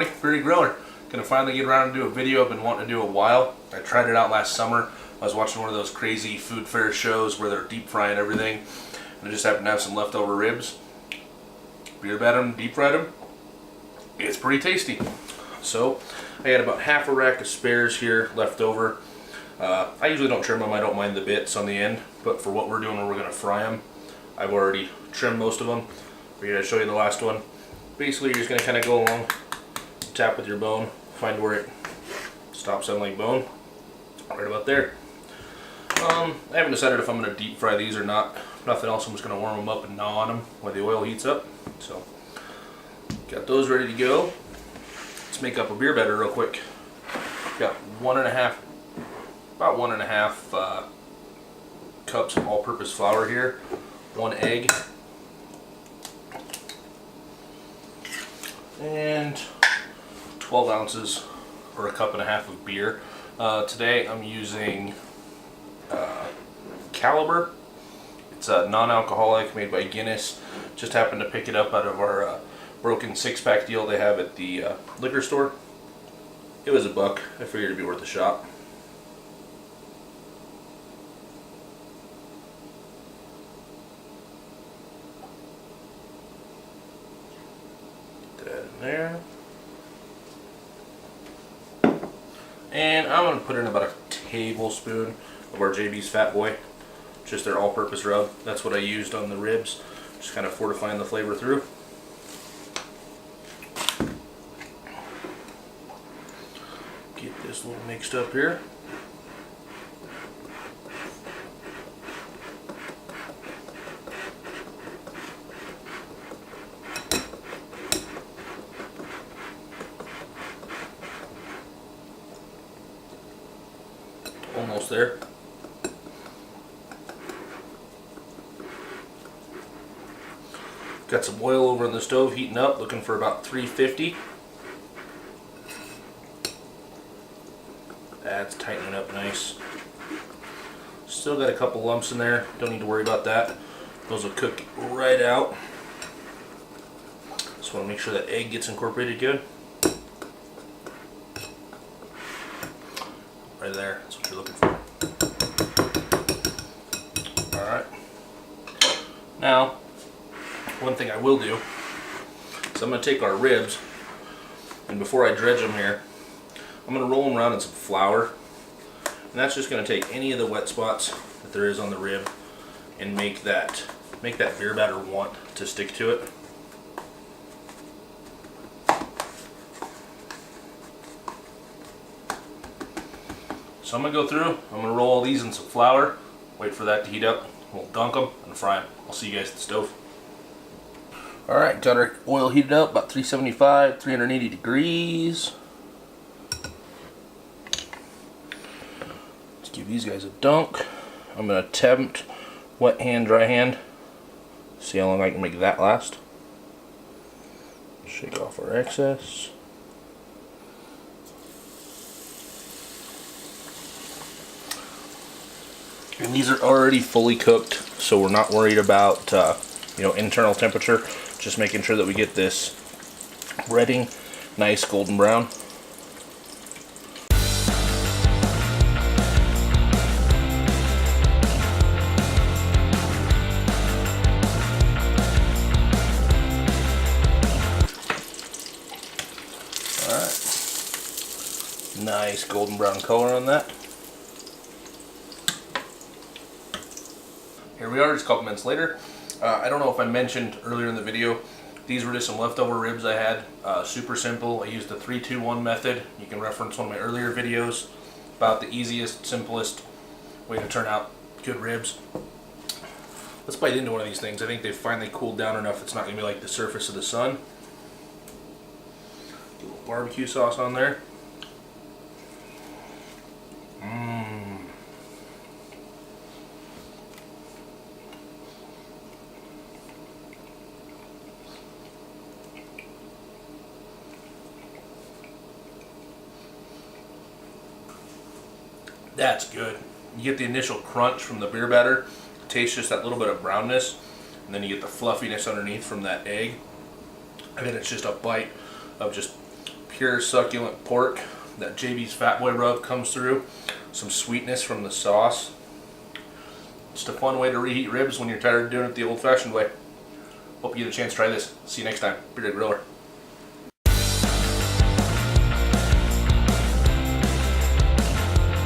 morning, Beardy Griller. Gonna finally get around and do a video I've been wanting to do a while. I tried it out last summer. I was watching one of those crazy food fair shows where they're deep frying everything, and I just happened to have some leftover ribs. Beer batted them, deep fried them. It's pretty tasty. So I had about half a rack of spares here left over. I usually don't trim them. I don't mind the bits on the end, but for what we're doing, we're gonna fry them. I've already trimmed most of them. We're gonna show you the last one. Basically, you're just gonna kind of go along, tap with your bone, find where it stops sounding like bone. Right about there. I haven't decided if I'm gonna deep fry these or not. Nothing else. I'm just gonna warm them up and gnaw on them while the oil heats up. So, got those ready to go. Let's make up a beer batter real quick. Got about one and a half cups of all-purpose flour here. 1 egg. And 12 ounces or a cup and a half of beer. Today I'm using Caliber. It's a non-alcoholic made by Guinness. Just happened to pick it up out of our broken 6-pack deal they have at the liquor store. It was $1. I figured it'd be worth a shot. Get that in there. And I'm going to put in about a tablespoon of our JB's Fat Boy. Just their all-purpose rub. That's what I used on the ribs. Just kind of fortifying the flavor through. Get this little mixed up here. Almost there. Got some oil over on the stove heating up, looking for about 350. That's tightening up nice. Still got a couple lumps in there, don't need to worry about that. Those will cook right out. Just want to make sure that egg gets incorporated good. Right there, that's what you're looking for. Alright. Now, one thing I will do is I'm going to take our ribs, and before I dredge them here, I'm going to roll them around in some flour. And that's just going to take any of the wet spots that there is on the rib and make that beer batter want to stick to it. So I'm going to go through, I'm going to roll all these in some flour, wait for that to heat up, we'll dunk them and fry them. I'll see you guys at the stove. Alright, got our oil heated up, about 375, 380 degrees. Let's give these guys a dunk. I'm going to attempt wet hand, dry hand. See how long I can make that last. Shake off our excess. And these are already fully cooked, so we're not worried about internal temperature. Just making sure that we get this breading nice golden brown. Alright. Nice golden brown color on that. Here we are, just a couple minutes later. I don't know if I mentioned earlier in the video, these were just some leftover ribs I had. Super simple. I used the 3-2-1 method. You can reference one of my earlier videos about the easiest, simplest way to turn out good ribs. Let's bite into one of these things. I think they've finally cooled down enough it's not going to be like the surface of the sun. Get a little barbecue sauce on there. That's good. You get the initial crunch from the beer batter, taste just that little bit of brownness, and then you get the fluffiness underneath from that egg, and then it's just a bite of just pure succulent pork. That JB's Fat Boy rub comes through. Some sweetness from the sauce. Just a fun way to reheat ribs when you're tired of doing it the old-fashioned way. Hope you get a chance to try this. See you next time. Bearded Griller.